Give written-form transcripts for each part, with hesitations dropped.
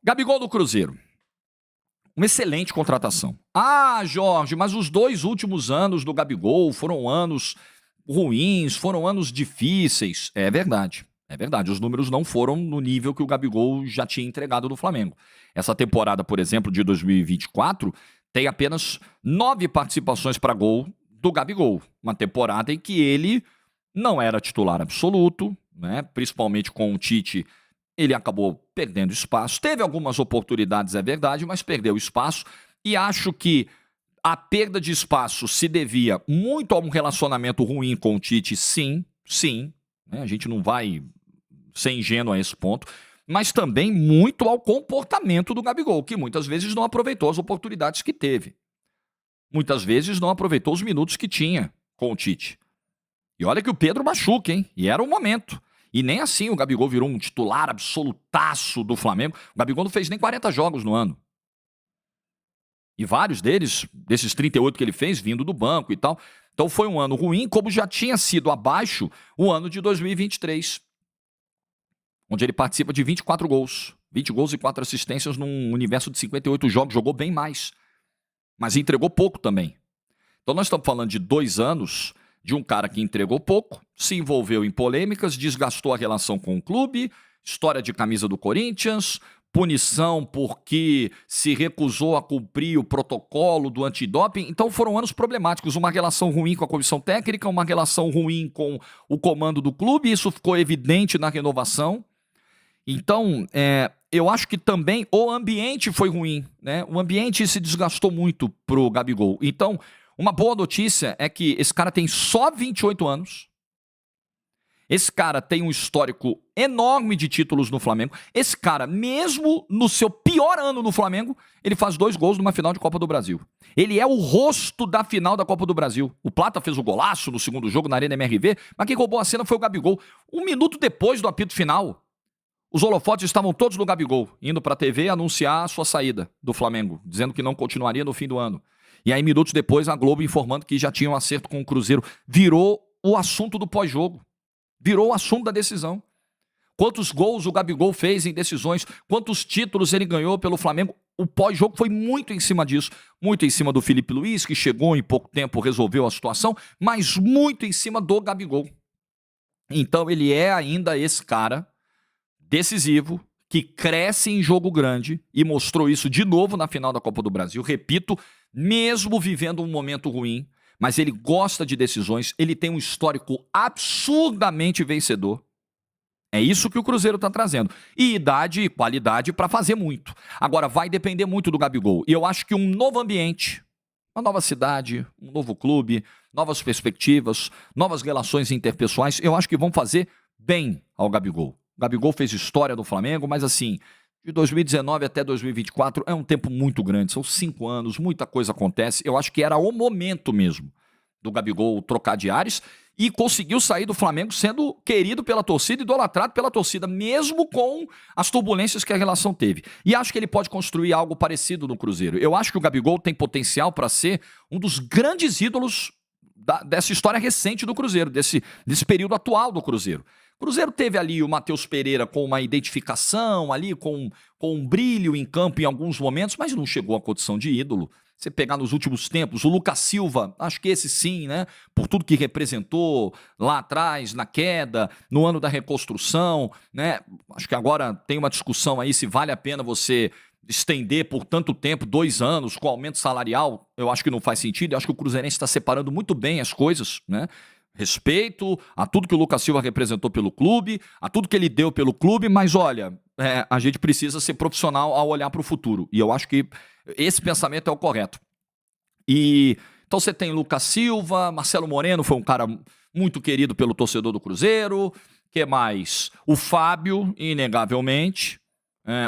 Gabigol do Cruzeiro. Uma excelente contratação. Ah, Jorge, mas os 2 últimos anos do Gabigol foram anos ruins, foram anos difíceis. É verdade. É verdade, os números não foram no nível que o Gabigol já tinha entregado no Flamengo. Essa temporada, por exemplo, de 2024, tem apenas 9 participações para gol do Gabigol. Uma temporada em que ele não era titular absoluto, né? Principalmente com o Tite, ele acabou perdendo espaço. Teve algumas oportunidades, é verdade, mas perdeu espaço. E acho que a perda de espaço se devia muito a um relacionamento ruim com o Tite, sim, sim. Né? A gente não vai ser ingênuo a esse ponto. Mas também muito ao comportamento do Gabigol, que muitas vezes não aproveitou as oportunidades que teve. Muitas vezes não aproveitou os minutos que tinha com o Tite. E olha que o Pedro machuca, hein? E era o momento. E nem assim o Gabigol virou um titular absolutaço do Flamengo. O Gabigol não fez nem 40 jogos no ano. E vários deles, desses 38 que ele fez, vindo do banco e tal. Então foi um ano ruim, como já tinha sido abaixo o ano de 2023. Onde ele participa de 24 gols. 20 gols e 4 assistências num universo de 58 jogos. Jogou bem mais. Mas entregou pouco também. Então nós estamos falando de 2 anos de um cara que entregou pouco, se envolveu em polêmicas, desgastou a relação com o clube, história de camisa do Corinthians, punição porque se recusou a cumprir o protocolo do antidoping. Então foram anos problemáticos, uma relação ruim com a comissão técnica, uma relação ruim com o comando do clube, isso ficou evidente na renovação. Então, eu acho que também o ambiente foi ruim, né? O ambiente se desgastou muito pro Gabigol. Então, uma boa notícia é que esse cara tem só 28 anos. Esse cara tem um histórico enorme de títulos no Flamengo. Esse cara, mesmo no seu pior ano no Flamengo, ele faz 2 gols numa final de Copa do Brasil. Ele é o rosto da final da Copa do Brasil. O Plata fez o golaço no segundo jogo na Arena MRV, mas quem roubou a cena foi o Gabigol. 1 minuto depois do apito final, os holofotes estavam todos no Gabigol, indo para a TV anunciar a sua saída do Flamengo, dizendo que não continuaria no fim do ano. E aí, minutos depois, a Globo informando que já tinha um acerto com o Cruzeiro. Virou o assunto do pós-jogo. Virou o assunto da decisão. Quantos gols o Gabigol fez em decisões, quantos títulos ele ganhou pelo Flamengo. O pós-jogo foi muito em cima disso. Muito em cima do Felipe Luiz, que chegou em pouco tempo, resolveu a situação, mas muito em cima do Gabigol. Então, ele é ainda esse cara decisivo, que cresce em jogo grande e mostrou isso de novo na final da Copa do Brasil. Repito, mesmo vivendo um momento ruim, mas ele gosta de decisões, ele tem um histórico absurdamente vencedor. É isso que o Cruzeiro está trazendo. E idade e qualidade para fazer muito. Agora, vai depender muito do Gabigol. E eu acho que um novo ambiente, uma nova cidade, um novo clube, novas perspectivas, novas relações interpessoais, eu acho que vão fazer bem ao Gabigol. O Gabigol fez história do Flamengo, mas assim, de 2019 até 2024 é um tempo muito grande, são 5 anos, muita coisa acontece. Eu acho que era o momento mesmo do Gabigol trocar de ares e conseguiu sair do Flamengo sendo querido pela torcida, idolatrado pela torcida, mesmo com as turbulências que a relação teve. E acho que ele pode construir algo parecido no Cruzeiro. Eu acho que o Gabigol tem potencial para ser um dos grandes ídolos dessa história recente do Cruzeiro, desse período atual do Cruzeiro. O Cruzeiro teve ali o Matheus Pereira com uma identificação, ali com um brilho em campo em alguns momentos, mas não chegou à condição de ídolo. Você pegar nos últimos tempos, o Lucas Silva, acho que esse sim, né? Por tudo que representou lá atrás, na queda, no ano da reconstrução, né? Acho que agora tem uma discussão aí se vale a pena você estender por tanto tempo, 2 anos, com aumento salarial. Eu acho que não faz sentido. Eu acho que o Cruzeirense está separando muito bem as coisas, né? Respeito a tudo que o Lucas Silva representou pelo clube, a tudo que ele deu pelo clube, mas olha, a gente precisa ser profissional ao olhar para o futuro. E eu acho que esse pensamento é o correto. E então você tem Lucas Silva, Marcelo Moreno foi um cara muito querido pelo torcedor do Cruzeiro. Que mais? O Fábio, inegavelmente.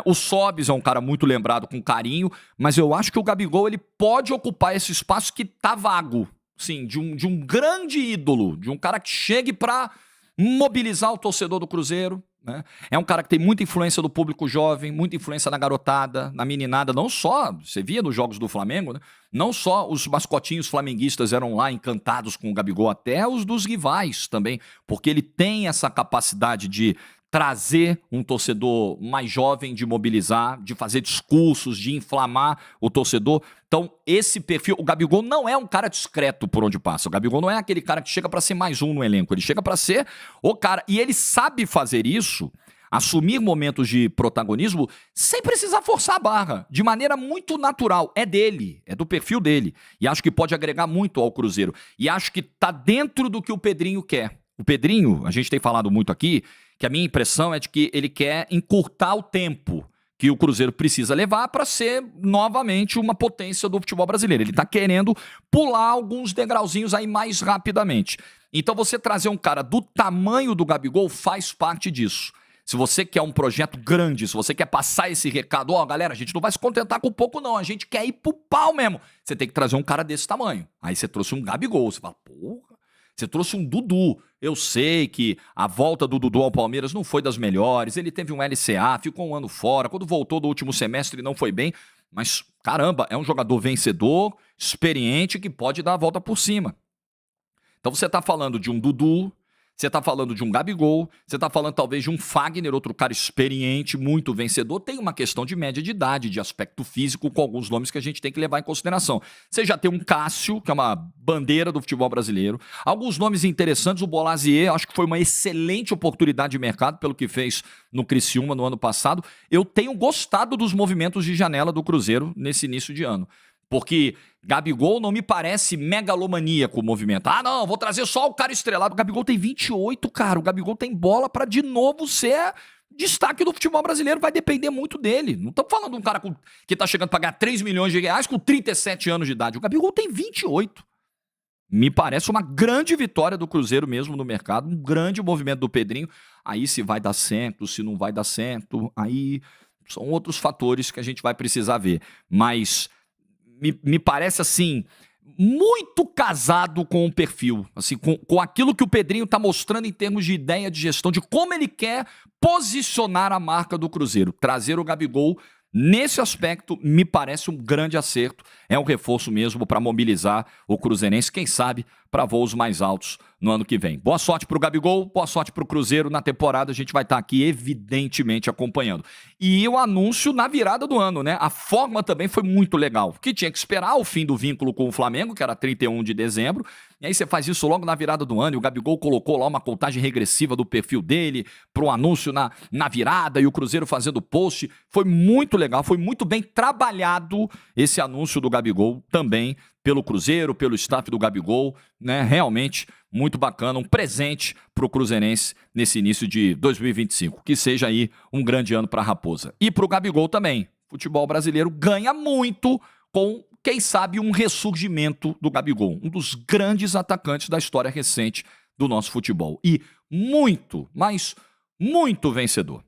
O Sobis é um cara muito lembrado com carinho, mas eu acho que o Gabigol ele pode ocupar esse espaço que tá vago. Sim, de um grande ídolo, de um cara que chegue para mobilizar o torcedor do Cruzeiro, né? É um cara que tem muita influência do público jovem, muita influência na garotada, na meninada, não só, você via nos jogos do Flamengo, né? Não só os mascotinhos flamenguistas eram lá encantados com o Gabigol, até os dos rivais também, porque ele tem essa capacidade de trazer um torcedor mais jovem, de mobilizar, de fazer discursos, de inflamar o torcedor. Então, esse perfil, o Gabigol não é um cara discreto por onde passa. O Gabigol não é aquele cara que chega para ser mais um no elenco. Ele chega para ser o cara. E ele sabe fazer isso, assumir momentos de protagonismo, sem precisar forçar a barra, de maneira muito natural. É dele, é do perfil dele. E acho que pode agregar muito ao Cruzeiro. E acho que tá dentro do que o Pedrinho quer. O Pedrinho, a gente tem falado muito aqui, que a minha impressão é de que ele quer encurtar o tempo que o Cruzeiro precisa levar para ser novamente uma potência do futebol brasileiro. Ele está querendo pular alguns degrauzinhos aí mais rapidamente. Então você trazer um cara do tamanho do Gabigol faz parte disso. Se você quer um projeto grande, se você quer passar esse recado, ó, galera, a gente não vai se contentar com pouco não, a gente quer ir pro pau mesmo. Você tem que trazer um cara desse tamanho. Aí você trouxe um Gabigol, você fala, porra, você trouxe um Dudu. Eu sei que a volta do Dudu ao Palmeiras não foi das melhores, ele teve um LCA, ficou um ano fora, quando voltou do último semestre não foi bem, mas caramba, é um jogador vencedor, experiente, que pode dar a volta por cima. Então você tá falando de um Dudu, você tá falando de um Gabigol, você tá falando talvez de um Fagner, outro cara experiente, muito vencedor. Tem uma questão de média de idade, de aspecto físico, com alguns nomes que a gente tem que levar em consideração. Você já tem um Cássio, que é uma bandeira do futebol brasileiro. Alguns nomes interessantes, o Bolazier, acho que foi uma excelente oportunidade de mercado pelo que fez no Criciúma no ano passado. Eu tenho gostado dos movimentos de janela do Cruzeiro nesse início de ano. Porque Gabigol não me parece megalomaníaco o movimento. Ah, não, vou trazer só o cara estrelado. O Gabigol tem 28, cara. O Gabigol tem bola pra de novo ser destaque do futebol brasileiro. Vai depender muito dele. Não estamos falando de um cara que tá chegando a pagar 3 milhões de reais com 37 anos de idade. O Gabigol tem 28. Me parece uma grande vitória do Cruzeiro mesmo no mercado. Um grande movimento do Pedrinho. Aí se vai dar certo, se não vai dar certo. Aí são outros fatores que a gente vai precisar ver. Mas me parece, assim, muito casado com o perfil, assim, com aquilo que o Pedrinho está mostrando em termos de ideia de gestão, de como ele quer posicionar a marca do Cruzeiro. Trazer o Gabigol, nesse aspecto, me parece um grande acerto. É um reforço mesmo para mobilizar o cruzeirense, quem sabe, para voos mais altos no ano que vem. Boa sorte para o Gabigol, boa sorte para o Cruzeiro na temporada. A gente vai estar aqui, evidentemente, acompanhando. E o anúncio na virada do ano, né? A forma também foi muito legal, porque tinha que esperar o fim do vínculo com o Flamengo, que era 31 de dezembro, e aí você faz isso logo na virada do ano, e o Gabigol colocou lá uma contagem regressiva do perfil dele para o anúncio na virada, e o Cruzeiro fazendo post. Foi muito legal, foi muito bem trabalhado esse anúncio do Gabigol também, pelo Cruzeiro, pelo staff do Gabigol, né? Realmente muito bacana, um presente para o cruzeirense nesse início de 2025. Que seja aí um grande ano para a Raposa. E para o Gabigol também. O futebol brasileiro ganha muito com, quem sabe, um ressurgimento do Gabigol. Um dos grandes atacantes da história recente do nosso futebol. E muito, mas muito vencedor.